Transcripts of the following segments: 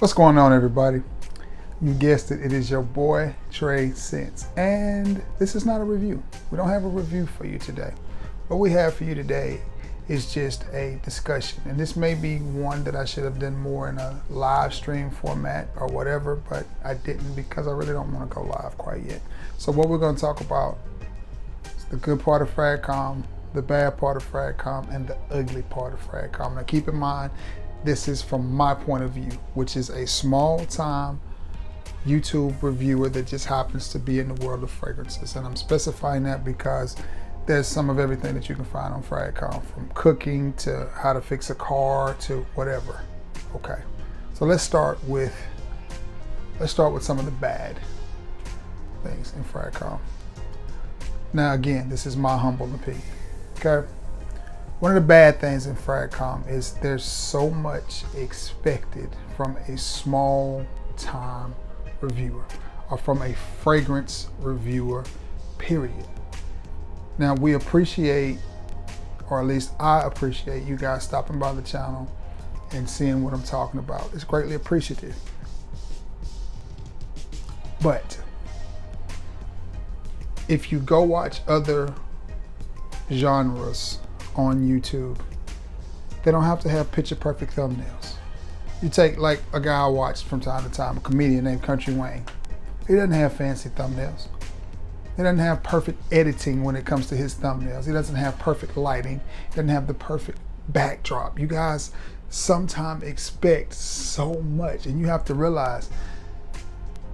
What's going on, everybody? You guessed it, it is your boy Trey Sense, and this is not a review. We don't have a review for you today. What we have for you today is just a discussion, and this may be one that I should have done more in a live stream format or whatever, but I didn't because I really don't want to go live quite yet. So what we're going to talk about is the good part of fragcom, the bad part of fragcom, and the ugly part of fragcom. Now keep in mind, this is from my point of view, which is a small-time YouTube reviewer that just happens to be in the world of fragrances. And I'm specifying that because there's some of everything that you can find on fragcom, from cooking to how to fix a car to whatever. Okay, so let's start with some of the bad things in fragcom. Now again, this is my humble opinion. Okay. One of the bad things in fragcom is there's so much expected from a small time reviewer or from a fragrance reviewer, period. Now we appreciate, or at least I appreciate, you guys stopping by the channel and seeing what I'm talking about. It's greatly appreciative. But if you go watch other genres on YouTube, they don't have to have picture perfect thumbnails. You take like a guy I watched from time to time, a comedian named Country Wayne. He doesn't have fancy thumbnails. He doesn't have perfect editing when it comes to his thumbnails. He doesn't have perfect lighting. He doesn't have the perfect backdrop. You guys sometimes expect so much, and you have to realize,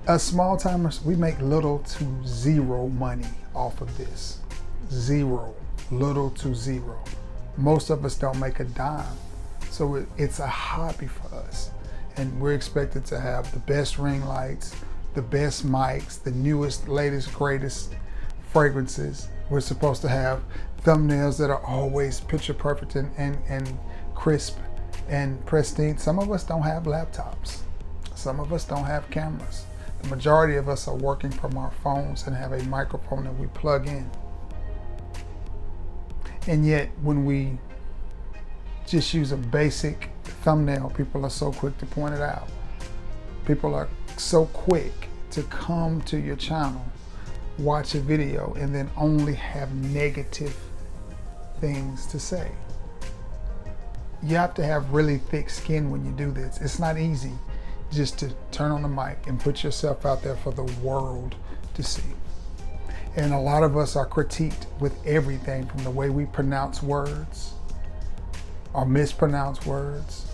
as small timers, we make little to zero money off of this. Zero. Little to zero. Most of us don't make a dime. So it's a hobby for us. And we're expected to have the best ring lights, the best mics, the newest, latest, greatest fragrances. We're supposed to have thumbnails that are always picture perfect and crisp and pristine. Some of us don't have laptops. Some of us don't have cameras. The majority of us are working from our phones and have a microphone that we plug in. And yet, when we just use a basic thumbnail, people are so quick to point it out. People are so quick to come to your channel, watch a video, and then only have negative things to say. You have to have really thick skin when you do this. It's not easy just to turn on the mic and put yourself out there for the world to see. And a lot of us are critiqued with everything from the way we pronounce words or mispronounce words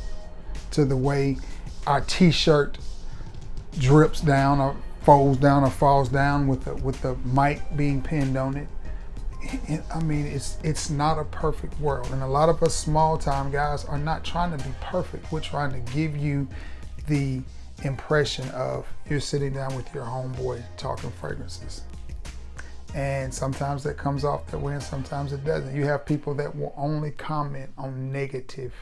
to the way our t-shirt drips down or folds down or falls down with the mic being pinned on it. I mean, it's not a perfect world. And a lot of us small time guys are not trying to be perfect. We're trying to give you the impression of you're sitting down with your homeboy talking fragrances. And sometimes that comes off that way and sometimes it doesn't. You have people that will only comment on negative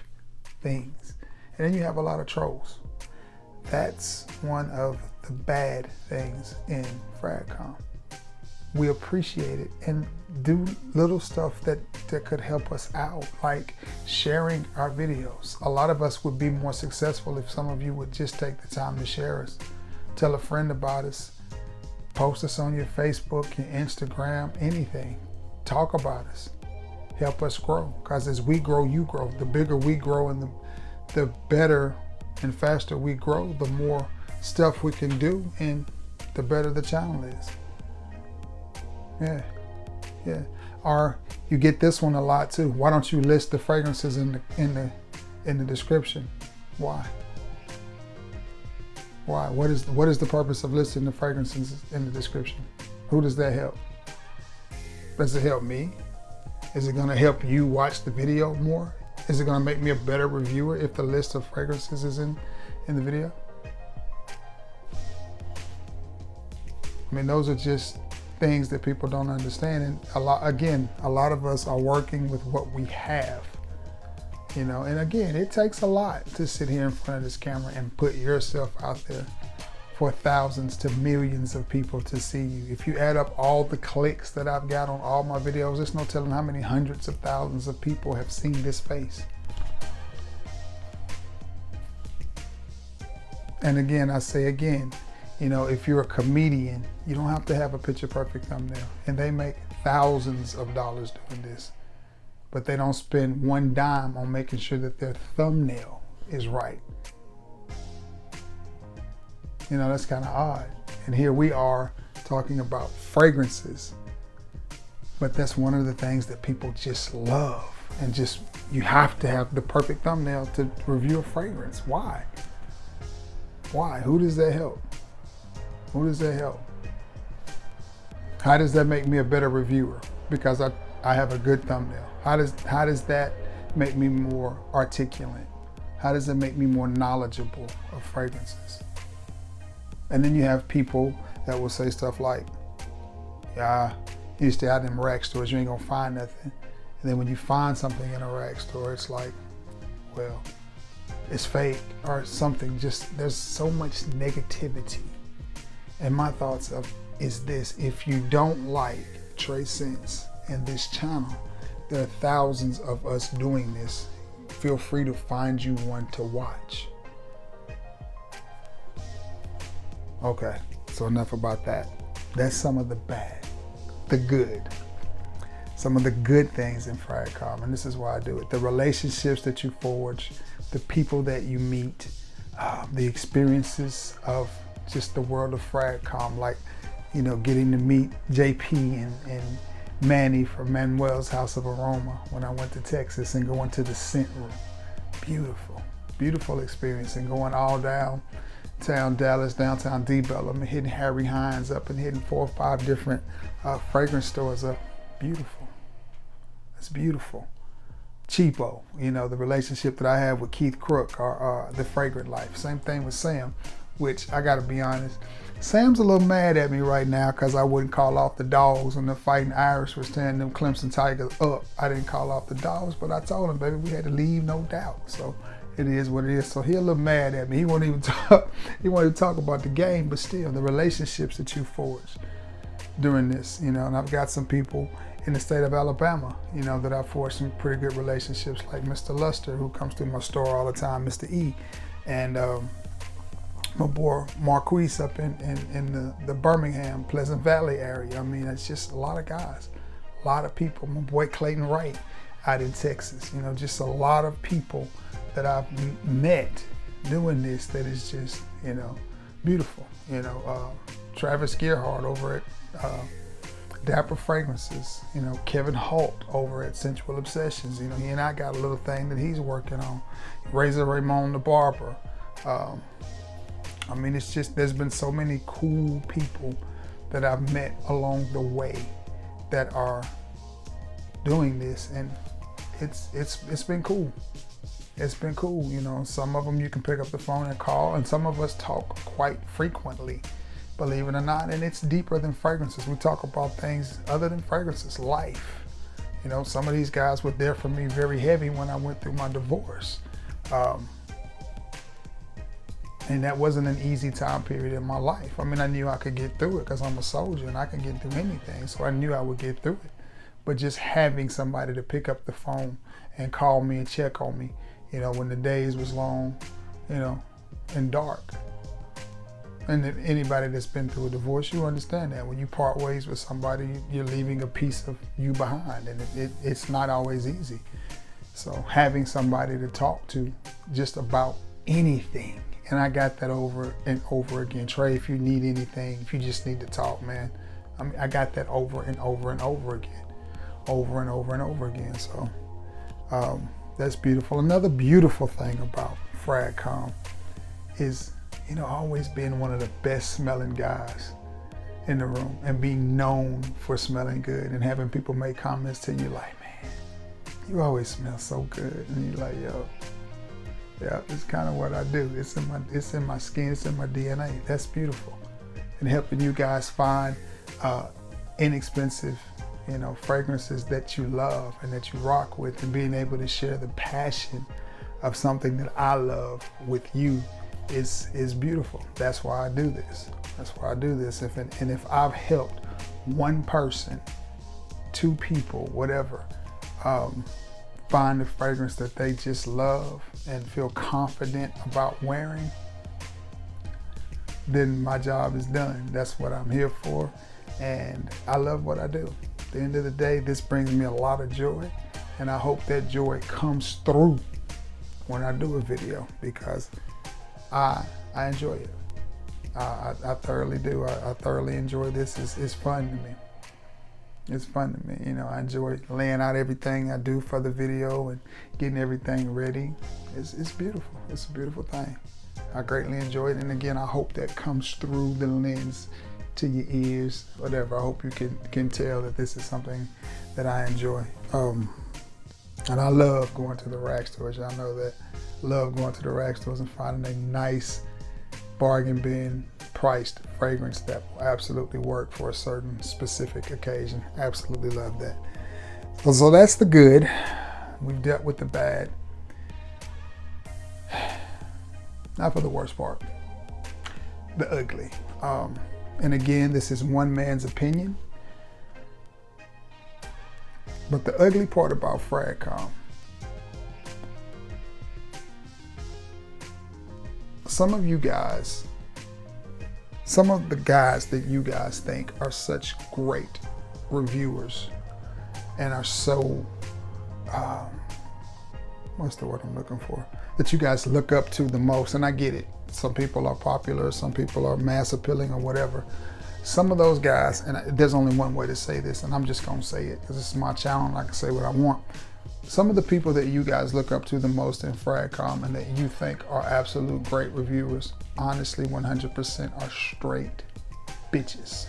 things. And then you have a lot of trolls. That's one of the bad things in fragcom. We appreciate it and do little stuff that could help us out, like sharing our videos. A lot of us would be more successful if some of you would just take the time to share us. Tell a friend about us. Post us on your Facebook, your Instagram, anything. Talk about us. Help us grow. Because as we grow, you grow. The bigger we grow and the better and faster we grow, the more stuff we can do and the better the channel is. Yeah. Or you get this one a lot too. Why don't you list the fragrances in the description? Why? Why? What is the purpose of listing the fragrances in the description? Who does that help? Does it help me? Is it going to help you watch the video more? Is it going to make me a better reviewer if the list of fragrances is in the video? I mean, those are just things that people don't understand. And a lot of us are working with what we have. You know, and again, it takes a lot to sit here in front of this camera and put yourself out there for thousands to millions of people to see you. If you add up all the clicks that I've got on all my videos, there's no telling how many hundreds of thousands of people have seen this face. And again, I say again, you know, if you're a comedian, you don't have to have a picture perfect thumbnail. And they make thousands of dollars doing this, but they don't spend one dime on making sure that their thumbnail is right. You know, that's kind of odd. And here we are talking about fragrances, but that's one of the things that people just love. And just, you have to have the perfect thumbnail to review a fragrance. Why? Why? Who does that help? Who does that help? How does that make me a better reviewer? Because I have a good thumbnail. How does that make me more articulate? How does it make me more knowledgeable of fragrances? And then you have people that will say stuff like, yeah, you stay out in them rack stores, you ain't gonna find nothing. And then when you find something in a rack store, it's like, well, it's fake or something. Just, there's so much negativity. And my thoughts is this: if you don't like Trey Sense and this channel, there are thousands of us doing this. Feel free to find you one to watch. Okay, so enough about that. That's some of the bad, the good. Some of the good things in fragcom, and this is why I do it. The relationships that you forge, the people that you meet, the experiences of just the world of fragcom, like, you know, getting to meet JP and Manny from Manuel's House of Aroma when I went to Texas, and going to the scent room. Beautiful, beautiful experience. And going all downtown Dallas, downtown D-Bell, and hitting Harry Hines up and hitting 4 or 5 different fragrance stores up. Beautiful. It's beautiful. Cheapo, you know, the relationship that I have with Keith Crook, or the Fragrant Life. Same thing with Sam, which I gotta be honest, Sam's a little mad at me right now because I wouldn't call off the dogs when the Fighting Irish was tearing them Clemson Tigers up. I didn't call off the dogs, but I told him, baby, we had to leave, no doubt. So it is what it is. So he a little mad at me. He won't even talk. He won't even talk about the game, but still, the relationships that you forge during this, you know. And I've got some people in the state of Alabama, you know, that I've forged some pretty good relationships, like Mr. Luster, who comes through my store all the time, Mr. E, and my boy Marquise up in the Birmingham, Pleasant Valley area. I mean, it's just a lot of guys, a lot of people. My boy Clayton Wright out in Texas, you know, just a lot of people that I've met doing this that is just, you know, beautiful. You know, Travis Gearhart over at Dapper Fragrances, you know, Kevin Holt over at Sensual Obsessions, you know, he and I got a little thing that he's working on. Razor Ramon the barber. I mean, it's just, there's been so many cool people that I've met along the way that are doing this, and it's been cool. It's been cool, you know. Some of them you can pick up the phone and call, and some of us talk quite frequently, believe it or not, and it's deeper than fragrances. We talk about things other than fragrances, life. You know, some of these guys were there for me very heavy when I went through my divorce. And that wasn't an easy time period in my life. I mean, I knew I could get through it because I'm a soldier and I can get through anything. So I knew I would get through it. But just having somebody to pick up the phone and call me and check on me, you know, when the days was long, you know, and dark. And anybody that's been through a divorce, you understand that. When you part ways with somebody, you're leaving a piece of you behind, and it's not always easy. So having somebody to talk to just about anything, and I got that over and over again. Trey, if you need anything, if you just need to talk, man, I mean, I got that over and over and over again, over and over and over again. So that's beautiful. Another beautiful thing about fragcom is, you know, always being one of the best smelling guys in the room and being known for smelling good, and having people make comments to you like, man, you always smell so good. And you're like, yo, yeah, it's kind of what I do. It's in my skin, it's in my DNA. That's beautiful. And helping you guys find inexpensive, you know, fragrances that you love and that you rock with, and being able to share the passion of something that I love with you is beautiful. That's why I do this. That's why I do this. And if I've helped one person, 2 people, whatever, find a fragrance that they just love and feel confident about wearing, then my job is done. That's what I'm here for, and I love what I do. At the end of the day, this brings me a lot of joy, and I hope that joy comes through when I do a video, because I enjoy it. I thoroughly do. I thoroughly enjoy this. It's fun to me. It's fun to me. You know, I enjoy laying out everything I do for the video and getting everything ready. It's beautiful. It's a beautiful thing. I greatly enjoy it. And again, I hope that comes through the lens to your ears, whatever. I hope you can tell that this is something that I enjoy. And I love going to the rag stores. Y'all know that. Love going to the rag stores and finding a nice bargain bin priced fragrance that will absolutely work for a certain specific occasion. Absolutely love that. So that's the good. We've dealt with the bad. Now for the worst part, the ugly. And again, this is one man's opinion. But the ugly part about fragcom, some of the guys that you guys think are such great reviewers and are so, what's the word I'm looking for? That you guys look up to the most, and I get it. Some people are popular, some people are mass appealing or whatever. Some of those guys, and there's only one way to say this, and I'm just gonna say it because this is my channel and I can say what I want. Some of the people that you guys look up to the most in fragcom and that you think are absolute great reviewers, honestly, 100% are straight bitches.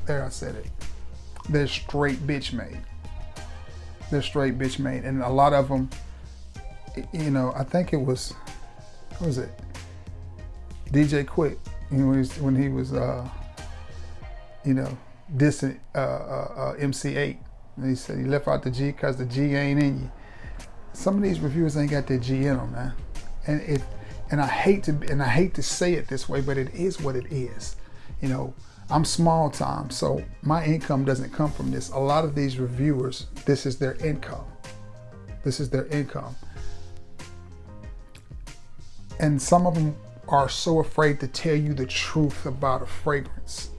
There, I said it. They're straight bitch made. They're straight bitch made. And a lot of them, you know, I think it was, what was it? DJ Quick, when he was you know, dissing MC8. And he said he left out the G because the G ain't in you. Some of these reviewers ain't got that G in them, man. And I hate to say it this way, but it is what it is. You know, I'm small time, so my income doesn't come from this. A lot of these reviewers, this is their income. This is their income. And some of them are so afraid to tell you the truth about a fragrance.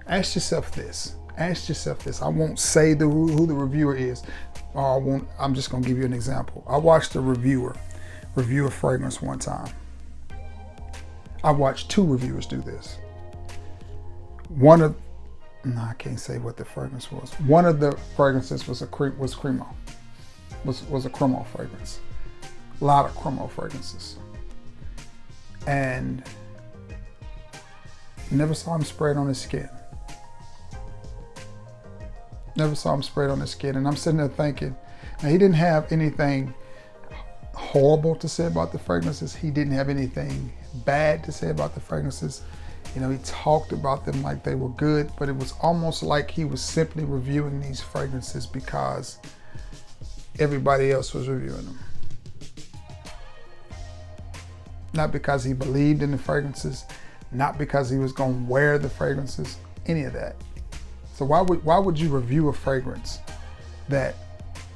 Ask yourself this. Ask yourself this. I won't say who the reviewer is. I'm just gonna give you an example. I watched a review a fragrance one time. I watched two reviewers do this. I can't say what the fragrance was. One of the fragrances was Cremo. Was a Cremo fragrance. A lot of Cremo fragrances. And never saw him spray it on his skin. Never saw him spray it on his skin. And I'm sitting there thinking, now he didn't have anything horrible to say about the fragrances. He didn't have anything bad to say about the fragrances. You know, he talked about them like they were good, but it was almost like he was simply reviewing these fragrances because everybody else was reviewing them. Not because he believed in the fragrances, not because he was going to wear the fragrances, any of that. So why would you review a fragrance that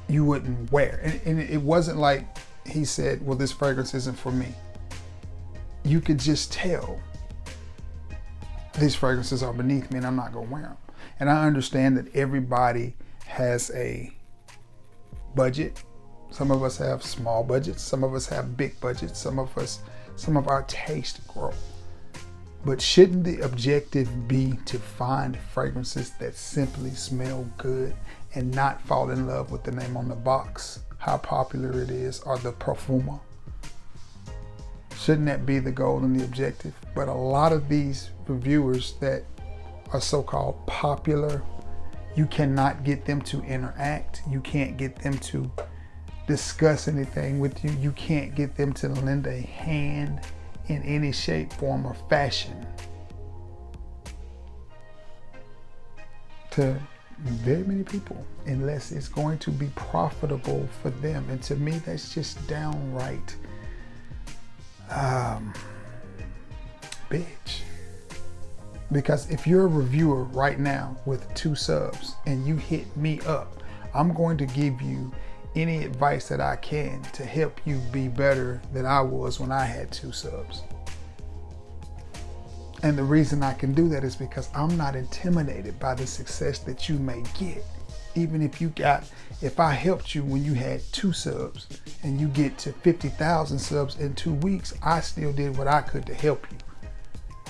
you wouldn't wear? And it wasn't like he said, well, this fragrance isn't for me. You could just tell these fragrances are beneath me and I'm not going to wear them. And I understand that everybody has a budget. Some of us have small budgets. Some of us have big budgets. Some of our taste grow. But shouldn't the objective be to find fragrances that simply smell good and not fall in love with the name on the box, how popular it is, or the perfumer? Shouldn't that be the goal and the objective? But a lot of these reviewers that are so-called popular, you cannot get them to interact. You can't get them to discuss anything with you. You can't get them to lend a hand in any shape, form, or fashion to very many people, unless it's going to be profitable for them. And to me, that's just downright bitch. Because if you're a reviewer right now with 2 subs and you hit me up, I'm going to give you any advice that I can to help you be better than I was when I had 2 subs. And the reason I can do that is because I'm not intimidated by the success that you may get. Even if I helped you when you had 2 subs and you get to 50,000 subs in 2 weeks, I still did what I could to help you.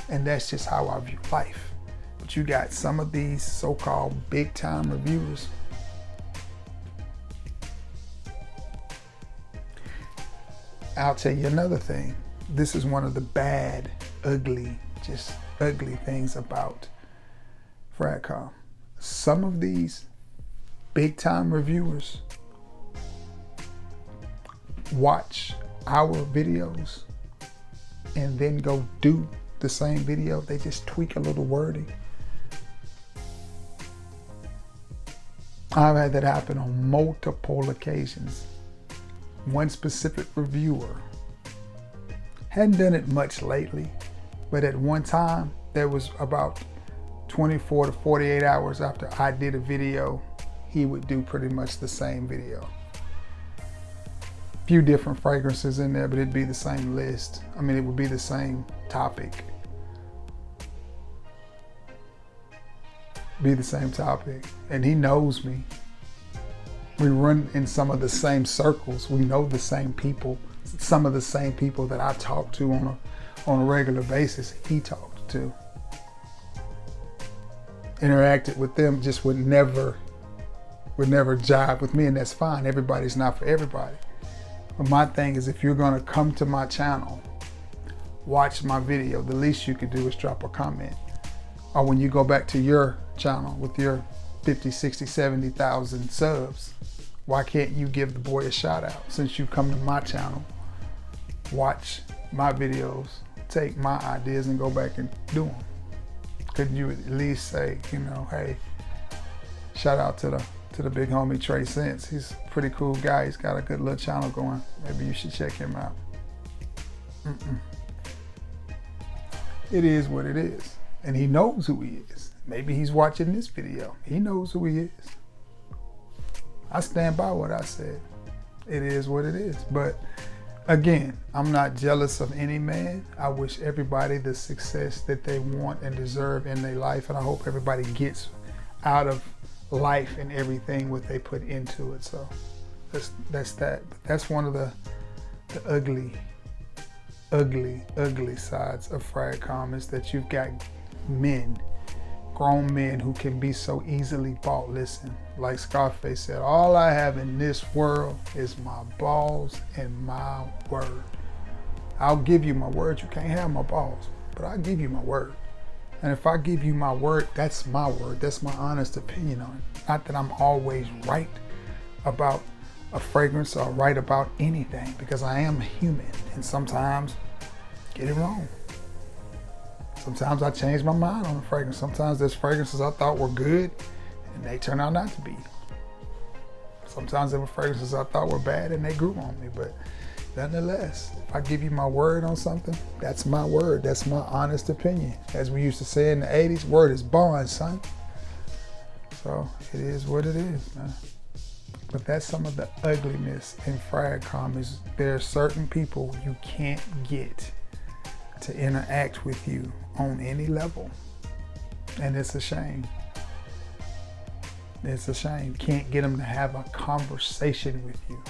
And that's just how I view life. But you got some of these so-called big time reviewers. I'll tell you another thing. This is one of the bad, ugly things about fragcom. Some of these big time reviewers watch our videos and then go do the same video. They just tweak a little wording. I've had that happen on multiple occasions. One specific reviewer hadn't done it much lately, but at one time, there was about 24 to 48 hours after I did a video, he would do pretty much the same video. Few different fragrances in there, but it'd be the same list. I mean, it would be the same topic. And he knows me. We run in some of the same circles. We know the same people. Some of the same people that I talk to on a regular basis, he talked to. Interacted with them, just would never jive with me, and that's fine. Everybody's not for everybody. But my thing is, if you're gonna come to my channel, watch my video, the least you could do is drop a comment. Or when you go back to your channel with your 50, 60, 70,000 subs, why can't you give the boy a shout out? Since you come to my channel, watch my videos, take my ideas and go back and do them. Couldn't you at least say, hey, shout out to the big homie Trey Sense. He's a pretty cool guy. He's got a good little channel going. Maybe you should check him out. It is what it is. And he knows who he is. Maybe he's watching this video. He knows who he is. I stand by what I said. It is what it is. But again, I'm not jealous of any man. I wish everybody the success that they want and deserve in their life. And I hope everybody gets out of life and everything what they put into it. So that's that. But that's one of the ugly sides of fragcom, is that you've got grown men who can be so easily bought. Listen, like Scarface said, all I have in this world is my balls and my word. I'll give you my word. You can't have my balls, but I'll give you my word. And if I give you my word, that's my word. That's my honest opinion on it. Not that I'm always right about a fragrance or right about anything, because I am human and sometimes get it wrong. Sometimes I change my mind on a fragrance. Sometimes there's fragrances I thought were good and they turn out not to be. Sometimes there were fragrances I thought were bad and they grew on me. But nonetheless, if I give you my word on something, that's my word. That's my honest opinion. As we used to say in the 80s, word is bond, son. So it is what it is, man. But that's some of the ugliness in fragcom, is there are certain people you can't get to interact with you on any level. And it's a shame. It's a shame. Can't get them to have a conversation with you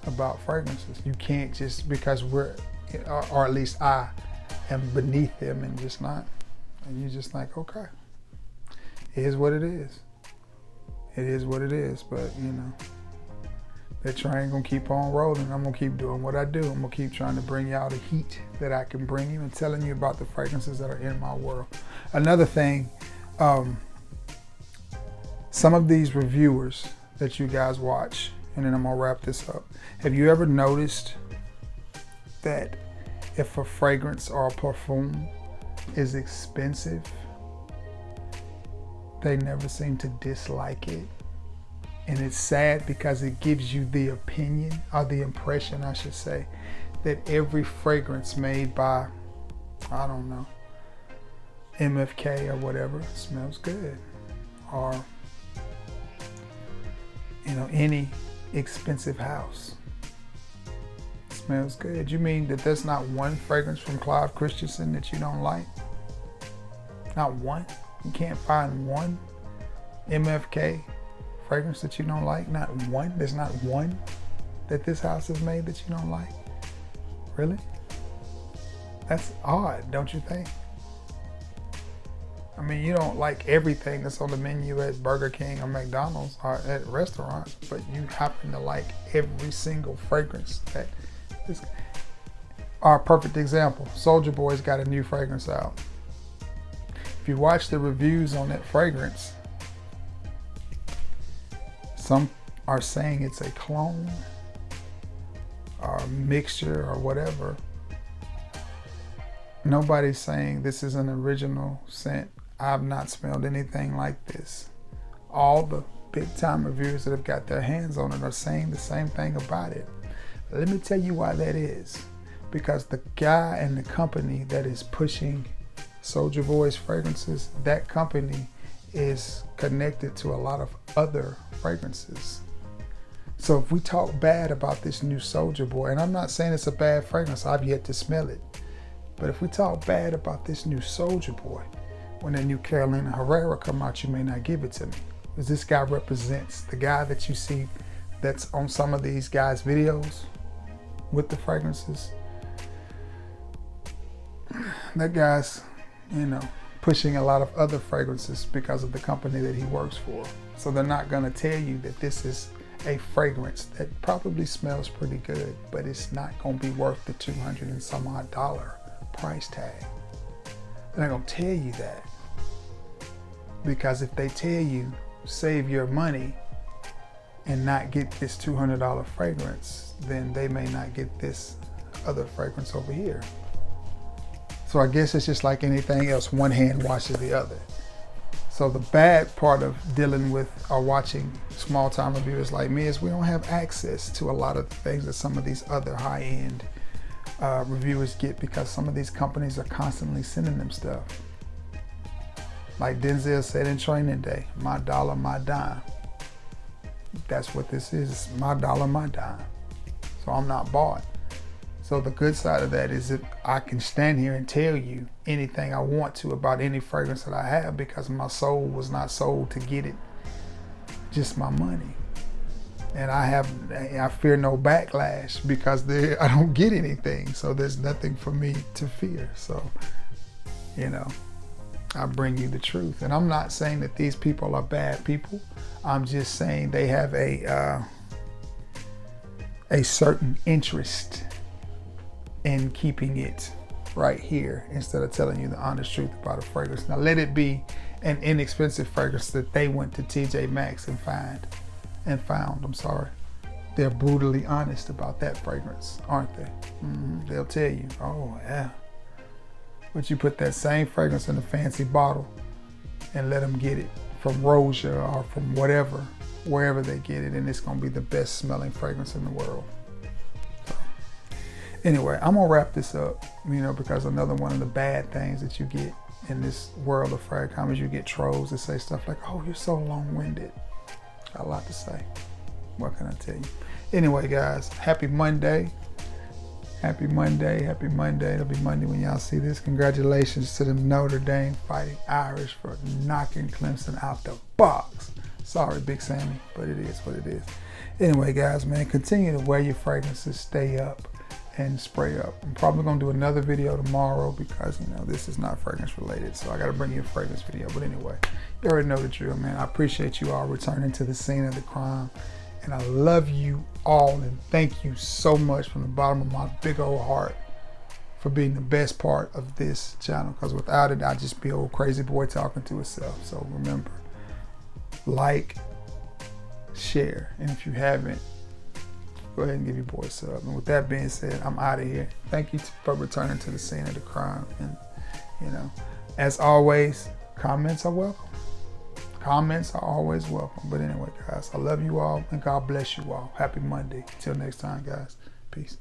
about fragrances. You can't, just because we're, or at least I am beneath them and just not. And you're just like, okay, it is what it is. It is what it is. But that train gonna keep on rolling. I'm gonna keep doing what I do. I'm gonna keep trying to bring y'all the heat that I can bring you and telling you about the fragrances that are in my world. Another thing, some of these reviewers that you guys watch, and then I'm gonna wrap this up. Have you ever noticed that if a fragrance or a perfume is expensive, they never seem to dislike it? And it's sad because it gives you the opinion, or the impression, I should say, that every fragrance made by, I don't know, MFK or whatever smells good. Or, any expensive house smells good. You mean that there's not one fragrance from Clive Christensen that you don't like? Not one. You can't find one MFK fragrance that you don't like. Not one. There's not one that this house has made that you don't like. Really? That's odd, don't you think? I mean, you don't like everything that's on the menu at Burger King or McDonald's or at restaurants, but you happen to like every single fragrance that is. Our perfect example, Soulja Boy's got a new fragrance out. If you watch the reviews on that fragrance, some are saying it's a clone or a mixture or whatever. Nobody's saying this is an original scent. I've not smelled anything like this. All the big time reviewers that have got their hands on it are saying the same thing about it. Let me tell you why that is. Because the guy and the company that is pushing Soulja Boy's fragrances, that company is connected to a lot of other fragrances. So if we talk bad about this new Soulja Boy, and I'm not saying it's a bad fragrance, I've yet to smell it, but if we talk bad about this new Soulja Boy, when that new Carolina Herrera come out, you may not give it to me. Because this guy represents the guy that you see that's on some of these guys' videos with the fragrances. That guy's, pushing a lot of other fragrances because of the company that he works for. So they're not gonna tell you that this is a fragrance that probably smells pretty good, but it's not gonna be worth the $200 and some odd price tag. They're not gonna tell you that. Because if they tell you, save your money and not get this $200 fragrance, then they may not get this other fragrance over here. So I guess it's just like anything else, one hand washes the other. So the bad part of dealing with or watching small time reviewers like me is we don't have access to a lot of the things that some of these other high-end reviewers get, because some of these companies are constantly sending them stuff. Like Denzel said in Training Day, my dollar, my dime. That's what this is, my dollar, my dime. So I'm not bought. So the good side of that is that I can stand here and tell you anything I want to about any fragrance that I have, because my soul was not sold to get it, just my money. And I fear no backlash because I don't get anything. So there's nothing for me to fear. So, I bring you the truth. And I'm not saying that these people are bad people. I'm just saying they have a certain interest in keeping it right here instead of telling you the honest truth about a fragrance. Now let it be an inexpensive fragrance that they went to TJ Maxx and found. They're brutally honest about that fragrance, aren't they? They'll tell you, oh yeah. But you put that same fragrance in a fancy bottle and let them get it from Rosia or from wherever they get it, and it's gonna be the best smelling fragrance in the world. So, anyway, I'm gonna wrap this up, because another one of the bad things that you get in this world of fragcom is you get trolls that say stuff like, oh, you're so long-winded. Got a lot to say. What can I tell you? Anyway, guys, happy Monday. Happy Monday, happy Monday. It'll be Monday when y'all see this. Congratulations to the Notre Dame Fighting Irish for knocking Clemson out the box. Sorry, Big Sammy, but it is what it is. Anyway, guys, man, continue to wear your fragrances, stay up, and spray up. I'm probably gonna do another video tomorrow because, this is not fragrance related, so I gotta bring you a fragrance video. But anyway, you already know the drill, man. I appreciate you all returning to the scene of the crime. And I love you all, and thank you so much from the bottom of my big old heart for being the best part of this channel, because without it, I'd just be old crazy boy talking to himself. So remember, like, share, and if you haven't, go ahead and give your boy a sub. And with that being said, I'm out of here. Thank you for returning to the scene of the crime. And, as always, comments are welcome. Comments are always welcome. But anyway, guys, I love you all, and God bless you all. Happy Monday. Till next time, guys. Peace.